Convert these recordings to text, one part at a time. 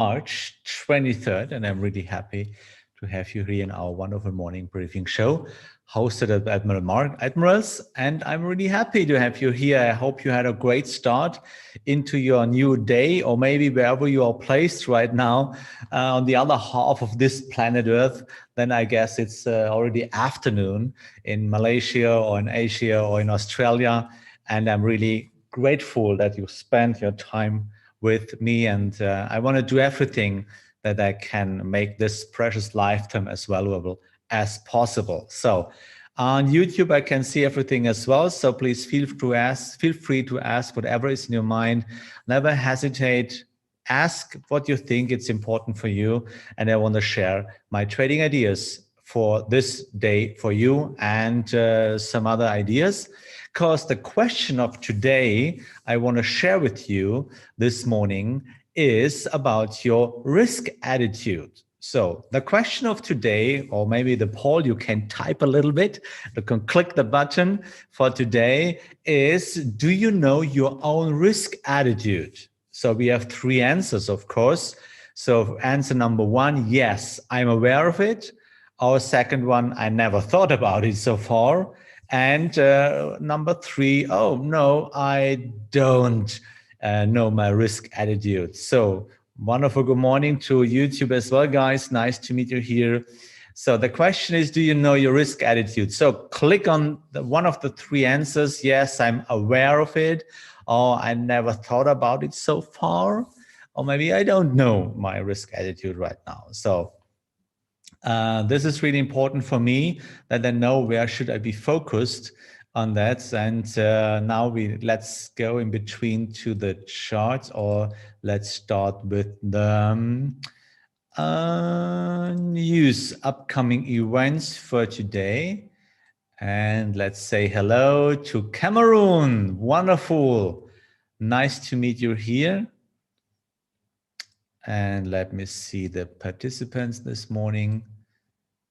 March 23rd, and I'm really happy to have you here in our wonderful morning briefing show hosted at Admirals. And I'm really happy to have you here. I hope you had a great start into your new day, or maybe wherever you are placed right now on the other half of this planet Earth. Then I guess it's already afternoon in Malaysia or in Asia or in Australia. And I'm really grateful that you spent your time with me, and I want to do everything that I can make this precious lifetime as valuable as possible. So on YouTube, I can see everything as well. So please feel free to ask whatever is in your mind. Never hesitate. Ask what you think it's important for you, and I want to share my trading ideas for this day for you, and some other ideas. Because the question of today I want to share with you this morning is about your risk attitude. So the question of today, or maybe the poll, you can type a little bit, you can click the button for today, is: do you know your own risk attitude? So we have three answers, of course. So answer number one, yes, I'm aware of it. Our second one, I never thought about it so far. And number three, oh no, I don't know my risk attitude. So wonderful good morning to YouTube as well, guys. Nice to meet you here. So the question is, do you know your risk attitude? So click on one of the three answers. Yes, I'm aware of it. Or I never thought about it so far. Or maybe I don't know my risk attitude right now. So this is really important for me, that I know where should I be focused on that. And now let's go in between to the charts, or let's start with the news, upcoming events for today. And let's say hello to Cameroon. Wonderful. Nice to meet you here. And let me see the participants this morning.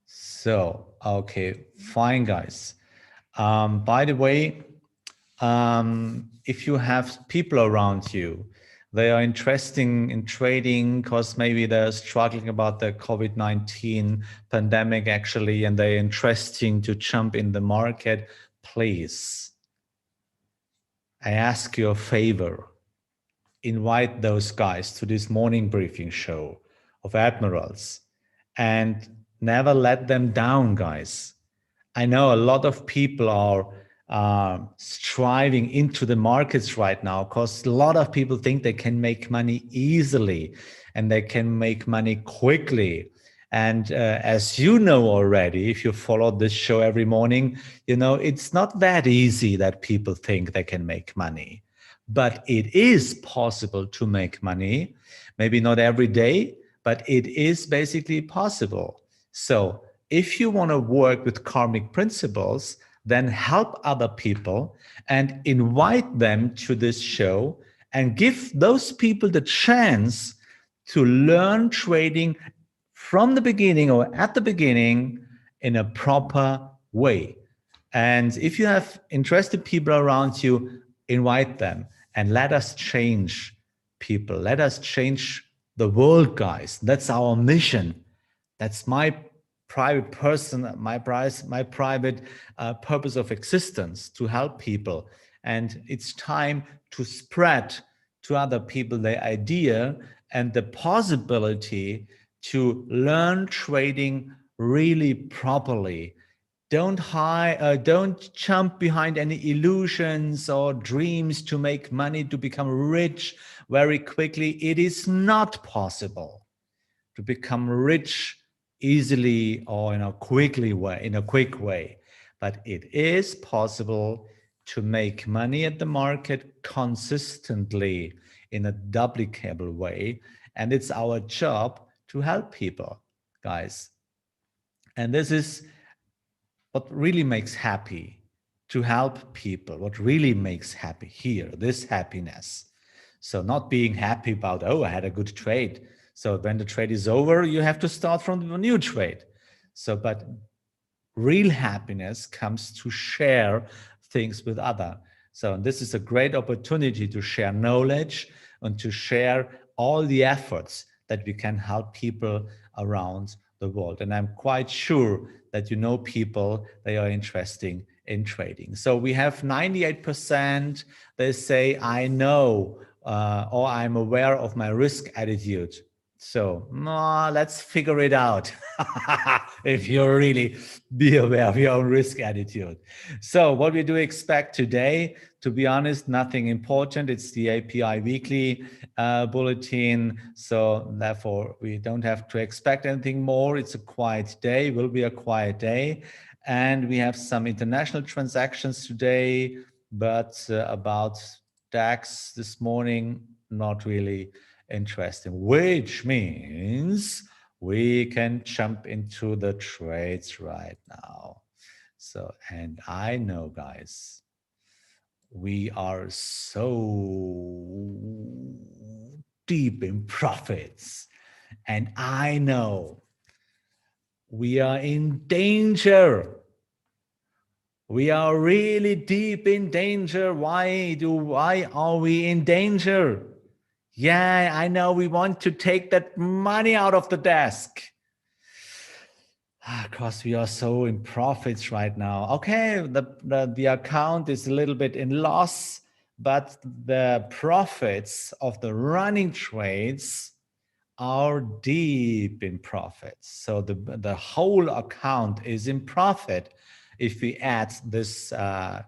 So, okay, fine, guys. By the way, if you have people around you, they are interested in trading because maybe they're struggling about the COVID-19 pandemic actually, and they're interested to jump in the market, please, I ask you a favor. Invite those guys to this morning briefing show of Admirals, and never let them down, guys. I know a lot of people are striving into the markets right now because a lot of people think they can make money easily and they can make money quickly. And as you know already, if you follow this show every morning, you know it's not that easy that people think they can make money. But it is possible to make money, maybe not every day, but it is basically possible. So if you want to work with karmic principles, then help other people and invite them to this show and give those people the chance to learn trading from the beginning, or at the beginning, in a proper way. And if you have interested people around you, invite them and let us change people. Let us change the world, guys. That's our mission. That's my private person, my private purpose of existence, to help people. And it's time to spread to other people the idea and the possibility to learn trading really properly. Don't jump behind any illusions or dreams to make money, to become rich very quickly. It is not possible to become rich easily or in a quick way. But it is possible to make money at the market consistently in a duplicable way. And it's our job to help people, guys. And this is what really makes happy, to help people. What really makes happy here, this happiness. So not being happy about, oh, I had a good trade. So when the trade is over, you have to start from a new trade. So, but real happiness comes to share things with others. So this is a great opportunity to share knowledge and to share all the efforts that we can help people around the world. And I'm quite sure that you know people that are interested in trading. So we have 98%, they say, I know or I'm aware of my risk attitude. So let's figure it out if you're really be aware of your own risk attitude. So what we do expect today, to be honest, nothing important. It's the API weekly bulletin. So therefore, we don't have to expect anything more. It's a quiet day, will be a quiet day. And we have some international transactions today, but about DAX this morning, not really interesting, which means we can jump into the trades right now. So, and I know, guys, we are so deep in profits, and I know we are in danger. We are really deep in danger. Why are we in danger? Yeah, I know we want to take that money out of the desk. Because we are so in profits right now. Okay, the account is a little bit in loss, but the profits of the running trades are deep in profits. So the whole account is in profit if we add this the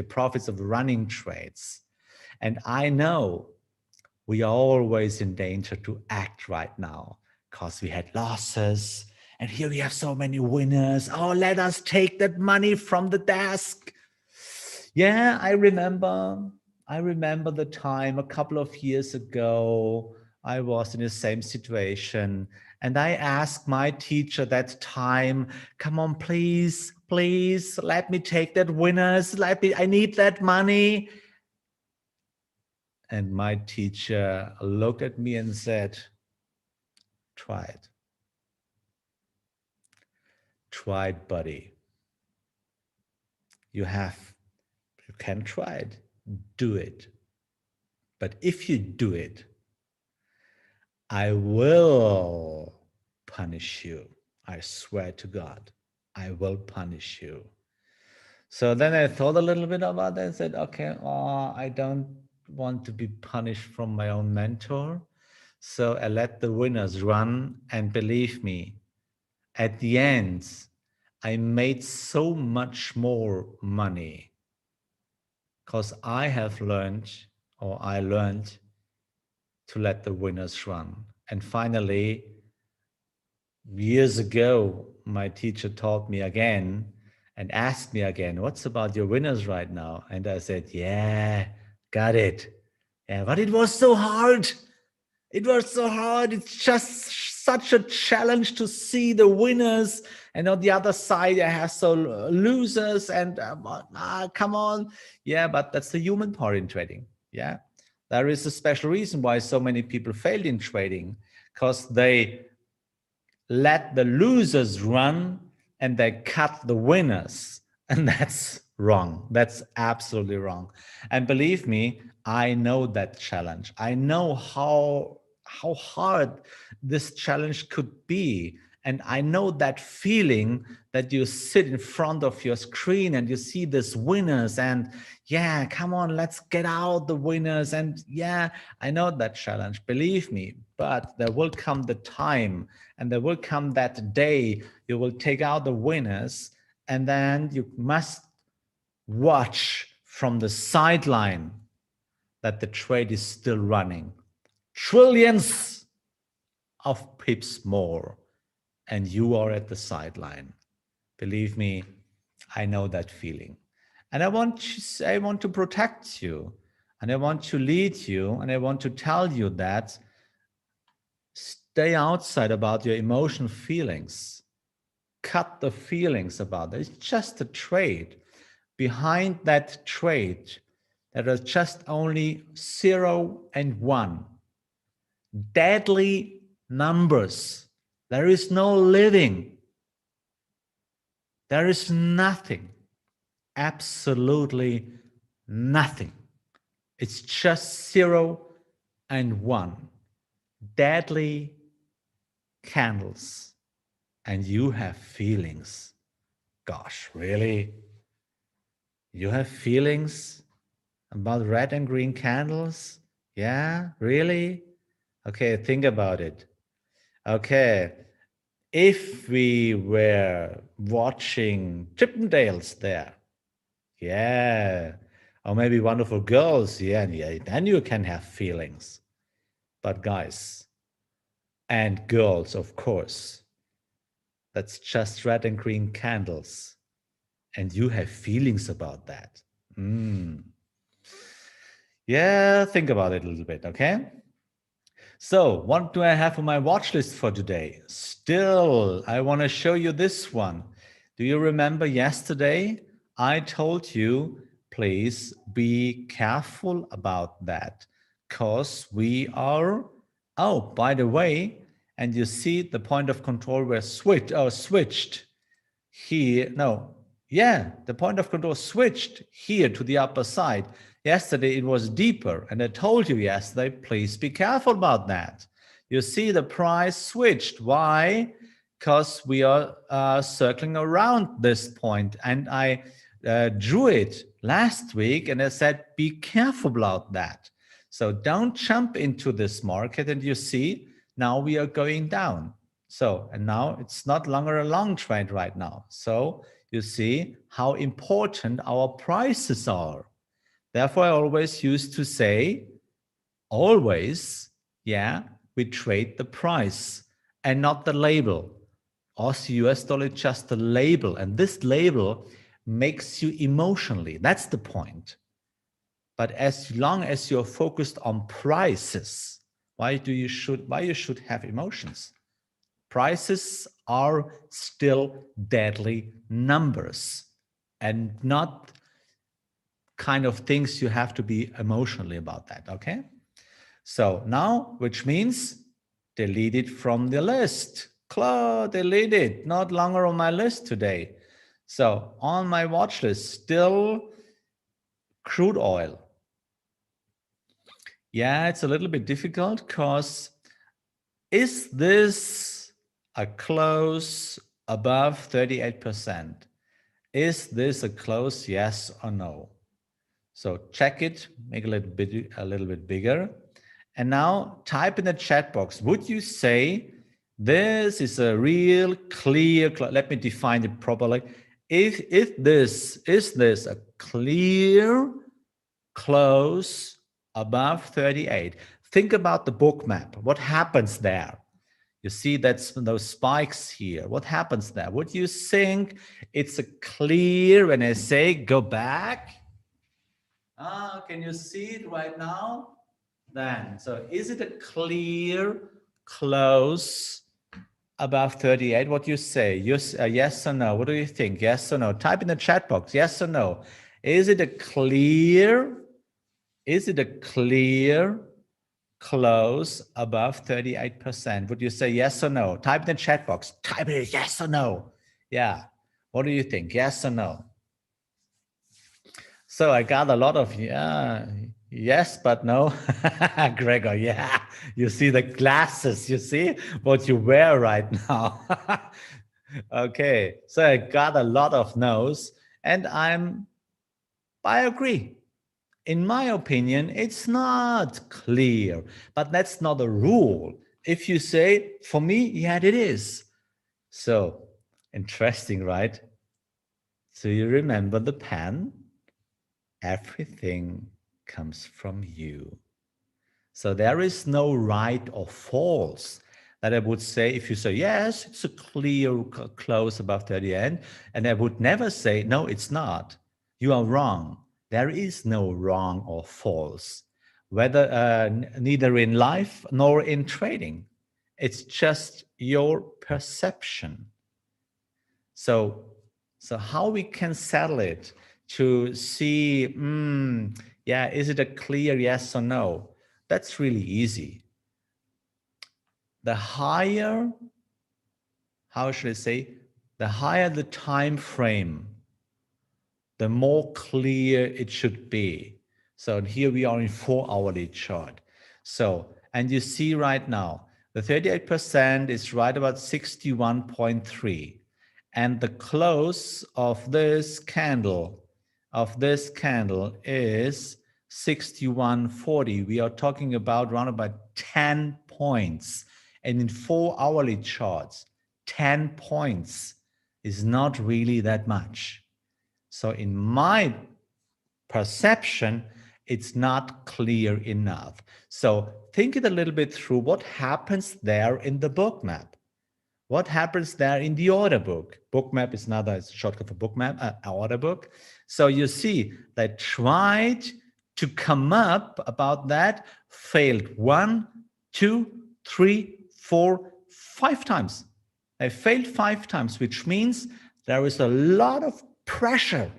profits of running trades. And I know we are always in danger to act right now because we had losses. And here we have so many winners. Oh, let us take that money from the desk. Yeah, I remember the time a couple of years ago, I was in the same situation. And I asked my teacher that time, come on, please, let me take that winners. I need that money. And my teacher looked at me and said, try it. Try it, buddy. You can try it. Do it. But if you do it, I will punish you. I swear to God, I will punish you. So then I thought a little bit about it and said, okay, I don't want to be punished from my own mentor. So I let the winners run, and believe me, at the end, I made so much more money because I learned to let the winners run. And finally, years ago, my teacher taught me again and asked me again, what's about your winners right now? And I said, yeah, got it. Yeah, but it was so hard. It was so hard. It's just such a challenge to see the winners. And on the other side, I have so losers and come on. Yeah, but that's the human part in trading. Yeah, there is a special reason why so many people failed in trading, because they let the losers run and they cut the winners. And that's wrong. That's absolutely wrong. And believe me, I know that challenge. I know how hard this challenge could be. And I know that feeling that you sit in front of your screen and you see these winners and yeah, come on, let's get out the winners. And yeah, I know that challenge, believe me, but there will come the time and there will come that day you will take out the winners, and then you must watch from the sideline that the trade is still running. Trillions of pips more, and you are at the sideline. Believe me, I know that feeling. And I want to protect you, and I want to lead you, and I want to tell you that stay outside about your emotional feelings. Cut the feelings about it. It's just a trade. Behind that trade, there are just only 0 and 1. Deadly numbers. There is no living. There is nothing. Absolutely nothing. It's just 0 and 1. deadly candles and you have feelings. Gosh, really? You have feelings about red and green candles? Yeah, really? Okay, think about it. Okay, if we were watching Chippendales there, yeah, or maybe Wonderful Girls, yeah, then you can have feelings. But guys, and girls, of course, that's just red and green candles. And you have feelings about that. Yeah, think about it a little bit, okay? So, what do I have on my watch list for today? Still, I want to show you this one. Do you remember yesterday? I told you, please be careful about that because we are, oh, by the way, and you see the point of control were switched here. No, yeah, the point of control switched here to the upper side. Yesterday it was deeper, and I told you yesterday, please be careful about that. You see the price switched. Why? Because we are circling around this point, and I drew it last week, and I said, be careful about that. So don't jump into this market, and you see now we are going down. So, and now it's not longer a long trend right now. So you see how important our prices are. Therefore, I always used to say, always, yeah, we trade the price and not the label. Aussie US dollar, just the label. And this label makes you emotionally. That's the point. But as long as you're focused on prices, why you should have emotions? Prices are still deadly numbers and not kind of things you have to be emotionally about that, okay? So now, which means delete it from the list. Delete it, not longer on my list today. So on my watch list, still crude oil. Yeah, it's a little bit difficult because is this a close above 38%? Is this a close yes or no? So check it, make a little bit bigger. And now type in the chat box. Would you say this is a real clear, let me define it properly. Is this a clear close above 38? Think about the book map. What happens there? You see that's those spikes here. What happens there? Would you think it's a clear when I say go back? Can you see it right now? Then, so is it a clear close above 38? What do you say? Yes or no? What do you think? Yes or no? Type in the chat box. Yes or no? Is it a clear close above 38%? Would you say yes or no? Type in the chat box. Type it yes or no. Yeah. What do you think? Yes or no? So I got a lot of yes, but no. Gregor, yeah. You see the glasses, you see what you wear right now. Okay, so I got a lot of no's, and I agree. In my opinion, it's not clear, but that's not a rule. If you say, for me, yeah, it is. So interesting, right? So you remember the pen? Everything comes from you. So there is no right or false that I would say. If you say, yes, it's a clear close above 38, and I would never say, no, it's not. You are wrong. There is no wrong or false, whether neither in life nor in trading. It's just your perception. So how we can settle it to see, yeah, is it a clear yes or no? That's really easy. The higher, how should I say, the higher the time frame, the more clear it should be. So here we are in 4-hourly chart. So and you see right now, the 38% is right about 61.3. And the close of this candle is 61.40. We are talking about around about 10 points. And in 4-hourly charts, 10 points is not really that much. So in my perception, it's not clear enough. So think it a little bit through. What happens there in the book map? What happens there in the order book? Book map is another shortcut for book map, order book. So you see, they tried to come up about that, failed 1, 2, 3, 4, 5 times. They failed 5 times, which means there is a lot of pressure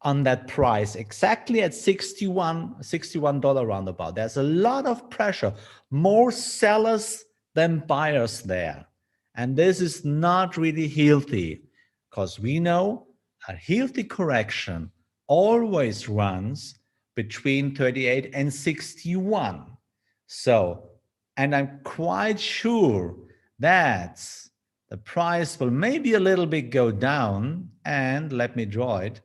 on that price, exactly at $61 roundabout. There's a lot of pressure, more sellers than buyers there. And this is not really healthy, because we know a healthy correction always runs between 38 and 61. So, and I'm quite sure that the price will maybe a little bit go down, and let me draw it.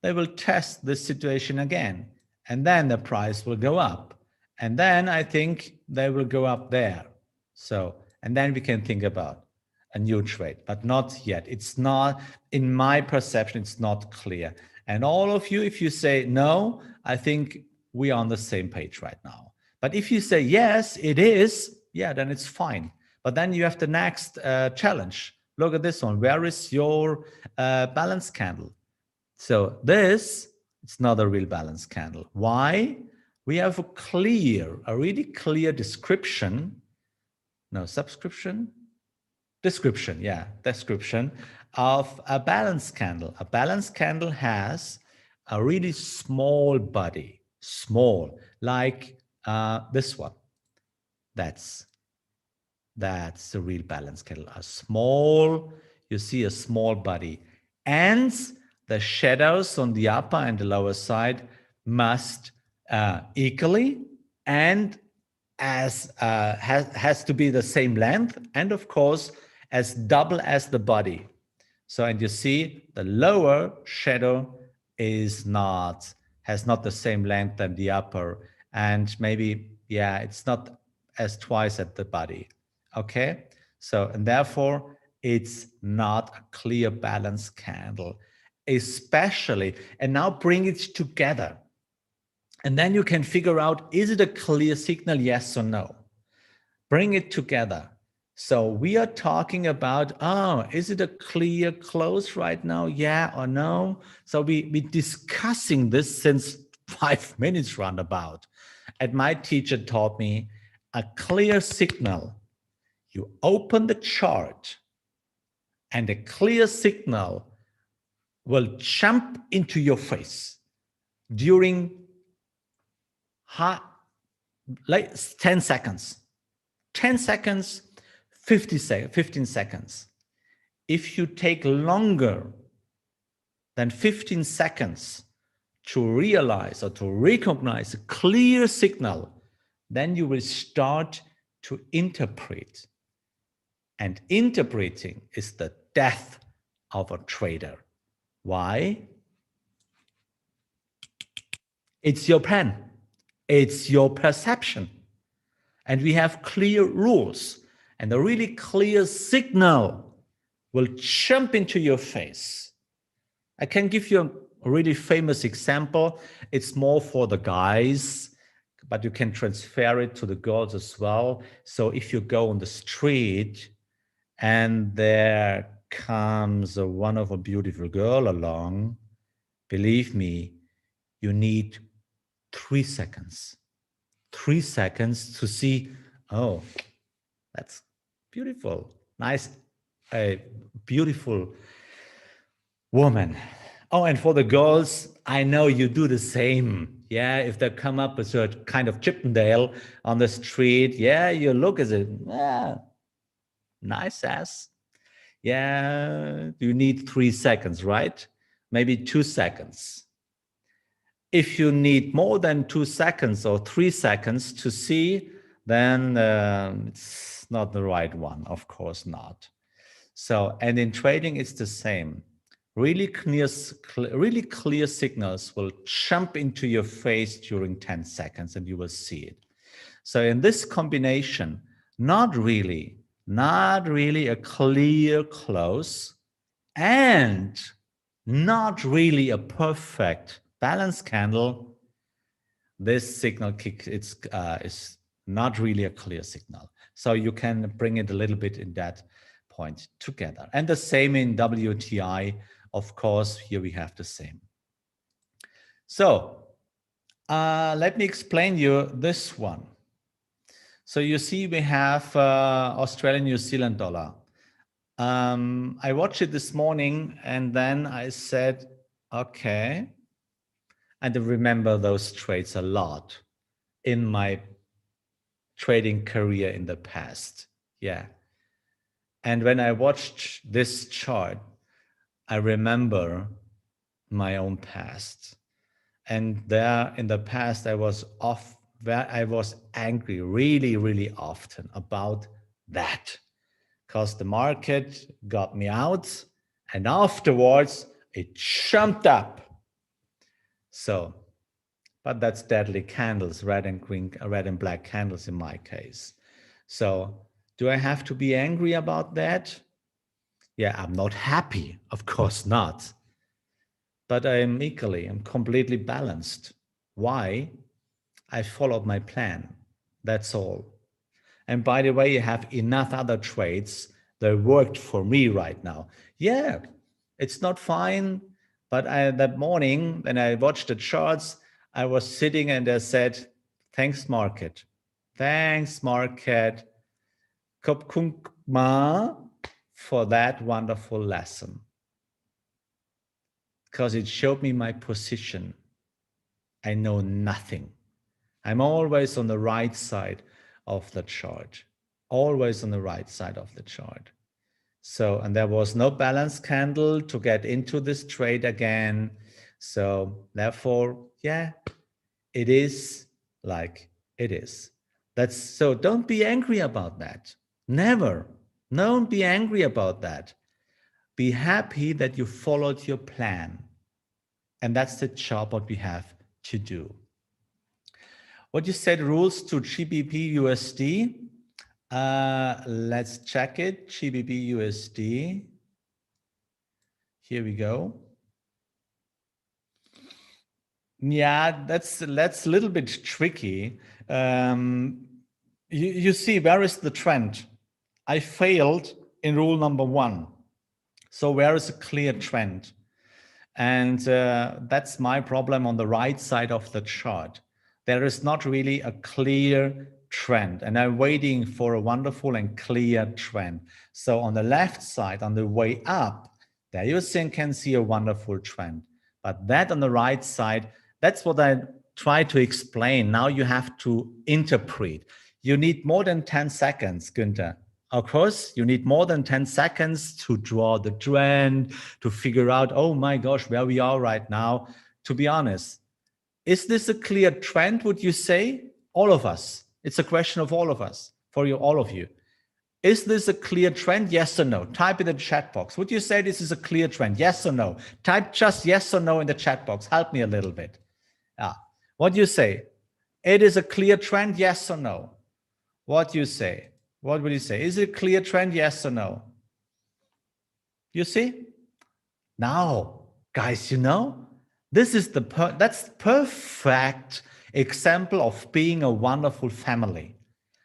They will test this situation again, and then the price will go up. And then I think they will go up there. So, and then we can think about a new trade, but not yet. It's not, in my perception, it's not clear. And all of you, if you say no, I think we are on the same page right now. But if you say yes, it is, yeah, then it's fine. But then you have the next challenge. Look at this one. Where is your balance candle? So this, it's not a real balance candle. Why? We have a really clear description. No, subscription? Description, yeah, description of a balance candle. A balance candle has a really small body, small, like this one. That's the real balance candle. A small, you see a small body. And the shadows on the upper and the lower side must equally and has to be the same length, and of course as double as the body. So, and you see the lower shadow has not the same length than the upper, and maybe, yeah, it's not as twice at the body. Okay, so, and therefore it's not a clear balance candle, especially, and now bring it together. And then you can figure out, is it a clear signal, yes or no? Bring it together. So we are talking about, is it a clear close right now, yeah or no? So we're discussing this since 5 minutes roundabout. And my teacher taught me a clear signal. You open the chart and a clear signal will jump into your face during like 10 seconds, 10 seconds, 15 seconds. If you take longer than 15 seconds to realize or to recognize a clear signal, then you will start to interpret. And interpreting is the death of a trader. Why? It's your pen. It's your perception. And we have clear rules. And a really clear signal will jump into your face. I can give you a really famous example. It's more for the guys, but you can transfer it to the girls as well. So if you go on the street and there comes a wonderful, beautiful girl along, believe me, you need 3 seconds. 3 seconds to see, oh, that's beautiful, nice, a beautiful woman. Oh, and for the girls, I know you do the same. Yeah, if they come up with a kind of Chippendale on the street, yeah, you look at it, yeah, nice ass. Yeah, you need 3 seconds, right? Maybe 2 seconds. If you need more than 2 seconds or 3 seconds to see, then it's not the right one, of course not. So, and in trading, it's the same. Really clear signals will jump into your face during 10 seconds and you will see it. So in this combination, not really a clear close and not really a perfect balance candle, this signal kick is not really a clear signal. So you can bring it a little bit in that point together. And the same in WTI, of course, here we have the same. So let me explain you this one. So you see we have Australian New Zealand dollar. I watched it this morning and then I said, okay. And I remember those trades a lot in my trading career in the past. Yeah. And when I watched this chart, I remember my own past. And there in the past, I was angry really, really often about that. Because the market got me out and afterwards it jumped up. So, but that's deadly candles, red and black candles in my case. So do I have to be angry about that? Yeah, I'm not happy, of course not. But I'm completely balanced. Why? I followed my plan, that's all. And by the way, you have enough other trades that worked for me right now. Yeah, it's not fine, but that morning when I watched the charts, I was sitting and I said, thanks market. Thanks market. Kop kung ma for that wonderful lesson. Because it showed me my position. I know nothing. I'm always on the right side of the chart. Always on the right side of the chart. So, and there was no balance candle to get into this trade again. So therefore, yeah, it is like it is. So don't be angry about that. Never. Don't be angry about that. Be happy that you followed your plan. And that's the job what we have to do. What you said, rules to GBP USD. Let's check it. GBP USD. Here we go. Yeah, that's a little bit tricky. You see, where is the trend? I failed in rule number 1. So where is a clear trend? And that's my problem on the right side of the chart. There is not really a clear trend, and I'm waiting for a wonderful and clear trend. So on the left side, on the way up, there you can see a wonderful trend. But that on the right side, that's what I try to explain. Now you have to interpret. You need more than 10 seconds, Günther. Of course, you need more than 10 seconds to draw the trend, to figure out, oh my gosh, where we are right now. To be honest, is this a clear trend, would you say? All of us. It's a question of all of us, for you, all of you. Is this a clear trend? Yes or no? Type in the chat box. Would you say this is a clear trend? Yes or no? Type just yes or no in the chat box. Help me a little bit. What do you say? It is a clear trend, yes or no? What do you say? What would you say? Is it a clear trend, yes or no? You see? Now, guys, you know, this is that's perfect example of being a wonderful family.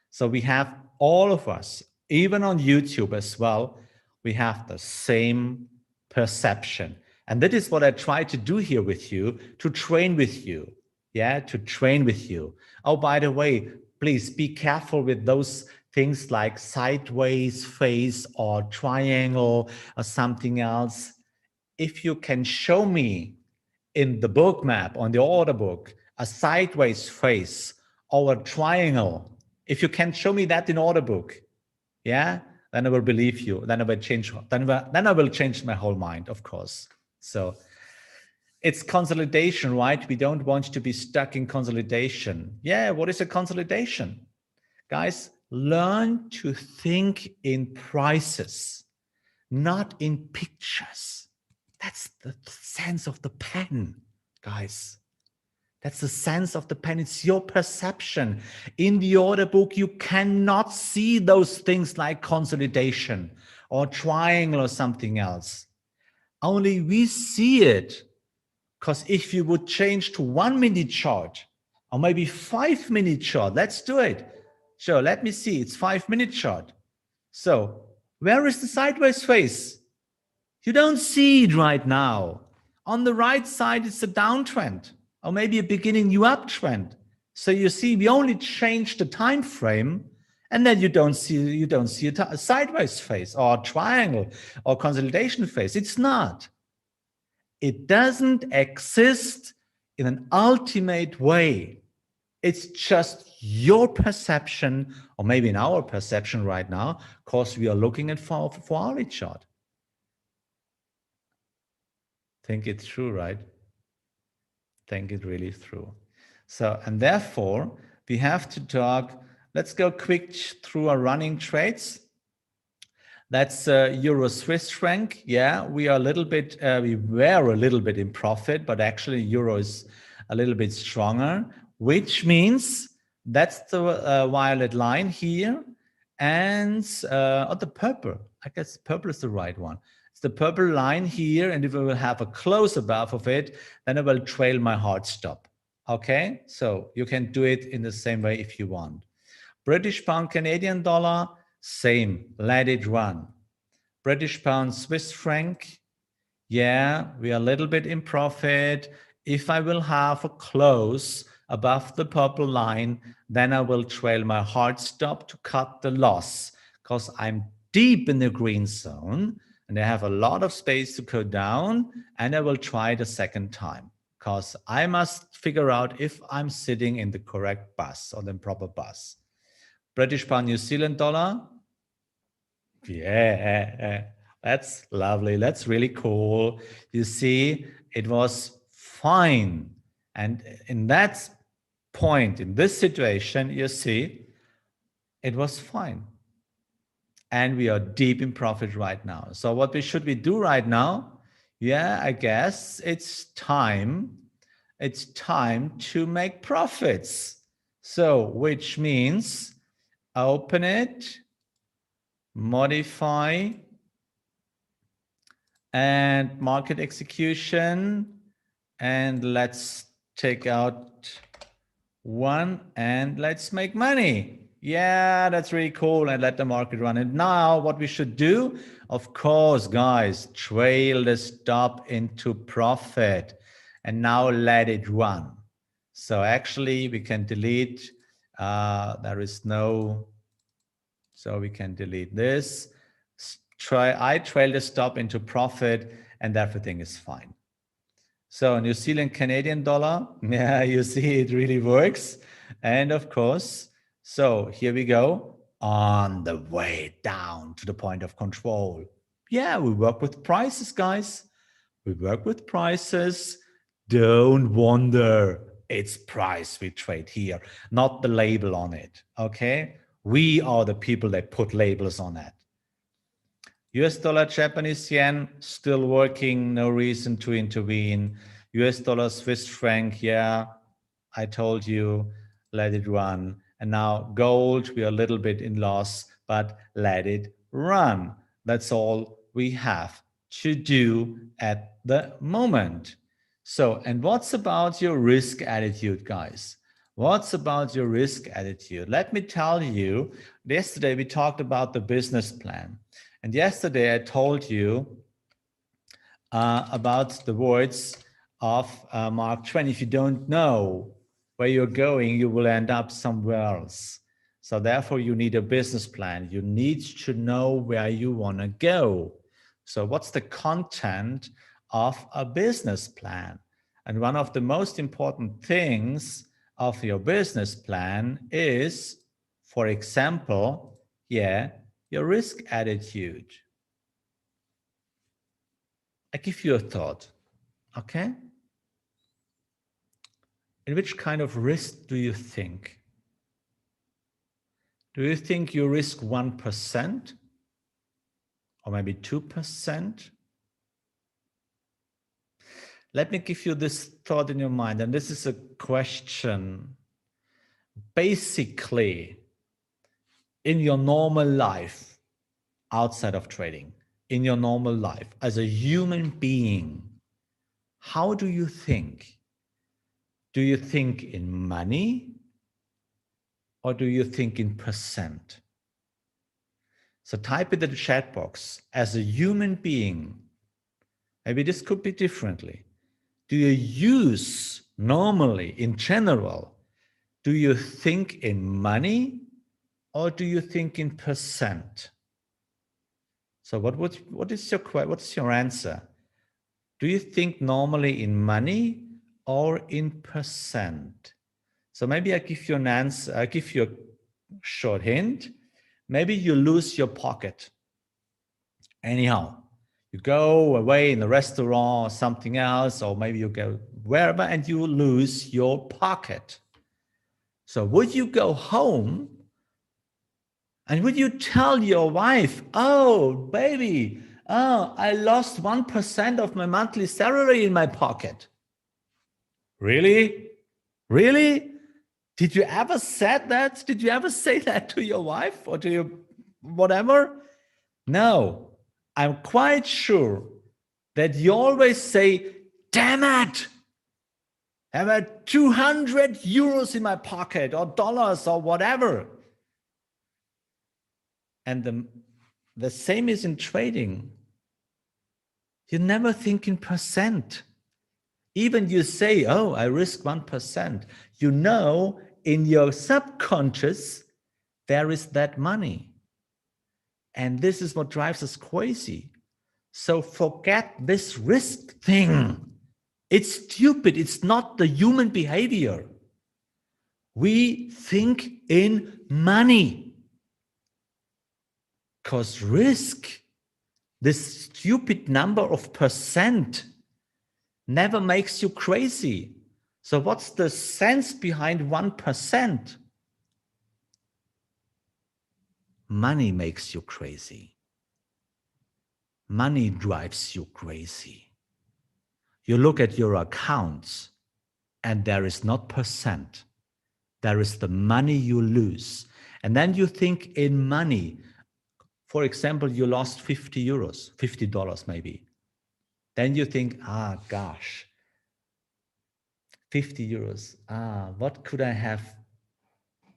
So we have all of us, even on YouTube as well, we have the same perception. And that is what I try to do here with you, to train with you. Yeah, to train with you. Oh, by the way, please be careful with those things like sideways face or triangle or something else. If you can show me in the book map, on the order book, a sideways face or a triangle, if you can show me that in order book, yeah, then I will believe you. Then I will change. Then I will change my whole mind, of course. So It's consolidation, right? We don't want to be stuck in consolidation. Yeah, what is a consolidation? Guys, learn to think in prices, not in pictures. That's the sense of the pen, guys. That's the sense of the pen. It's your perception. In the order book, you cannot see those things like consolidation or triangle or something else. Only we see it because if you would change to 1 minute chart or maybe 5 minute chart, let's do it. Sure, let me see. It's 5 minute chart. So where is the sideways phase? You don't see it right now. On the right side, it's a downtrend or maybe a beginning new uptrend. So you see, we only change the time frame, and then you don't see a sideways phase or triangle or consolidation phase. It's not. It doesn't exist in an ultimate way. It's just your perception, or maybe in our perception right now, because we are looking at 4-hourly chart. Think it through, right? Think it really through. So, and therefore, we have to talk, let's go quick through our running trades. That's Euro Swiss franc. Yeah, we are a little bit, we were a little bit in profit, but actually Euro is a little bit stronger, which means that's the violet line here. And the purple, I guess purple is the right one. It's the purple line here. And if we will have a close above of it, then I will trail my hard stop. Okay, so you can do it in the same way if you want. British pound, Canadian dollar, same, let it run. British pound, Swiss franc, yeah, we are a little bit in profit. If I will have a close above the purple line, then I will trail my hard stop to cut the loss because I'm deep in the green zone and I have a lot of space to go down, and I will try it a second time because I must figure out if I'm sitting in the correct bus or the proper bus. British pound, New Zealand dollar. Yeah, that's lovely. That's really cool. You see, it was fine. And in that point, in this situation, you see, it was fine. And we are deep in profit right now. So what should we do right now? Yeah, I guess it's time. It's time to make profits. So, which means open it, modify, and market execution. And let's take out one and let's make money. Yeah, that's really cool. And let the market run. And now what we should do, of course, guys, trail the stop into profit and now let it run. So actually we can delete, there is no, so we can delete this. I trail the stop into profit and everything is fine. So New Zealand Canadian dollar, yeah, you see it really works. And of course, so here we go on the way down to the point of control. Yeah, we work with prices, guys. We work with prices. Don't wonder, it's price we trade here, not the label on it, okay? We are the people that put labels on it. US dollar, Japanese yen, still working, no reason to intervene. US dollar, Swiss franc, yeah, I told you, let it run. And now gold, we are a little bit in loss, but let it run. That's all we have to do at the moment. So, and what's about your risk attitude, guys? What's about your risk attitude? Let me tell you, yesterday we talked about the business plan. And yesterday I told you about the words of Mark Twain. If you don't know where you're going, you will end up somewhere else. So therefore you need a business plan. You need to know where you want to go. So what's the content of a business plan? And one of the most important things of your business plan is, for example, yeah, your risk attitude. I give you a thought, okay? In which kind of risk do you think? Do you think you risk 1% or maybe 2%? Let me give you this thought in your mind, and this is a question. Basically, in your normal life, outside of trading, in your normal life, as a human being, how do you think? Do you think in money or do you think in percent? So type in the chat box, as a human being, maybe this could be differently. Do you use normally, in general, do you think in money or do you think in percent? So what's your answer? Do you think normally in money or in percent? So maybe I give you an answer, I give you a short hint. Maybe you lose your pocket. Anyhow, you go away in a restaurant or something else, or maybe you go wherever and you lose your pocket. So would you go home and would you tell your wife, oh, baby, oh, I lost 1% of my monthly salary in my pocket? Really? Really? Did you ever said that? Did you ever say that to your wife or to your whatever? No, I'm quite sure that you always say, damn it, I have 200 euros in my pocket or dollars or whatever. And the same is in trading. You never think in percent. Even you say, oh, I risk 1%. You know, in your subconscious, there is that money. And this is what drives us crazy. So forget this risk thing. It's stupid. It's not the human behavior. We think in money. Because risk, this stupid number of percent, never makes you crazy. So what's the sense behind 1%? Money makes you crazy. Money drives you crazy. You look at your accounts and there is not percent. There is the money you lose. And then you think in money. For example, you lost 50 euros, $50 maybe. Then you think, gosh, 50 euros. What could I have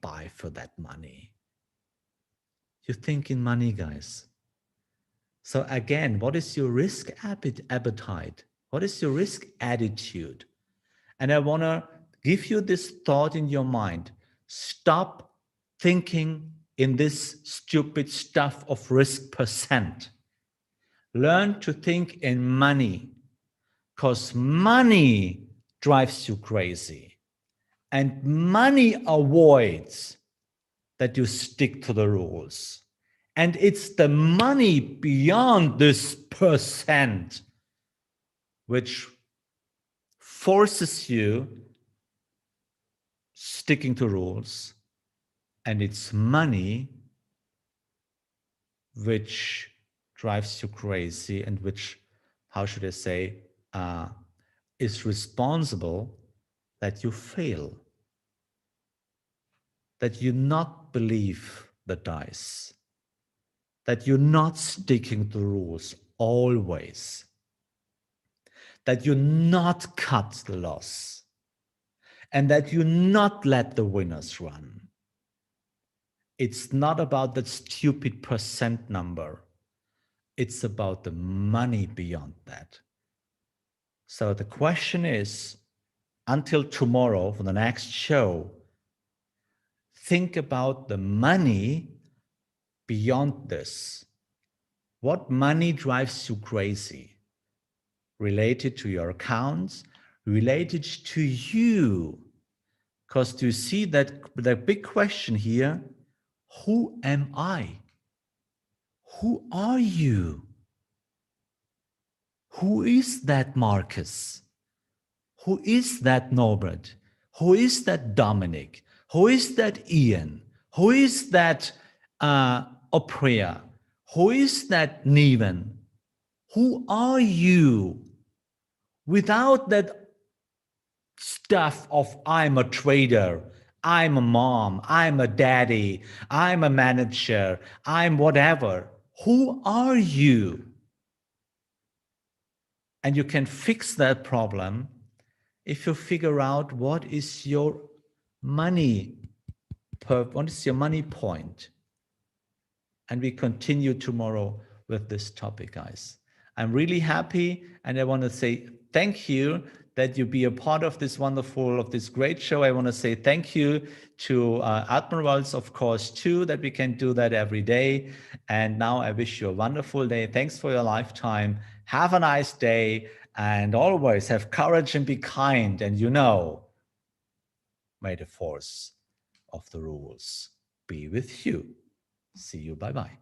buy for that money? You think in money, guys. So again, what is your risk appetite? What is your risk attitude? And I want to give you this thought in your mind. Stop thinking in this stupid stuff of risk percent. Learn to think in money, because money drives you crazy. And money avoids that you stick to the rules. And it's the money beyond this percent which forces you sticking to rules. And it's money which drives you crazy and which, how should I say, is responsible that you fail, that you not believe the dice, that you're not sticking to rules always, that you not cut the loss, and that you not let the winners run. It's not about that stupid percent number. It's about the money beyond that. So the question is, until tomorrow for the next show, think about the money beyond this. What money drives you crazy? Related to your accounts, related to you. Because do you see that the big question here, who am I? Who are you? Who is that Markus? Who is that Norbert? Who is that Dominic? Who is that Ian? Who is that Opriya? Who is that Nevan? Who are you? Without that stuff of I'm a trader, I'm a mom, I'm a daddy, I'm a manager, I'm whatever. Who are you? And you can fix that problem if you figure out what is your money, what is your money point. And we continue tomorrow with this topic, guys. I'm really happy, and I want to say thank you that you be a part of this great show. I want to say thank you to Admirals, of course, too, that we can do that every day. And now I wish you a wonderful day. Thanks for your lifetime. Have a nice day, and always have courage and be kind. And may the force of the rules be with you. See you. Bye-bye.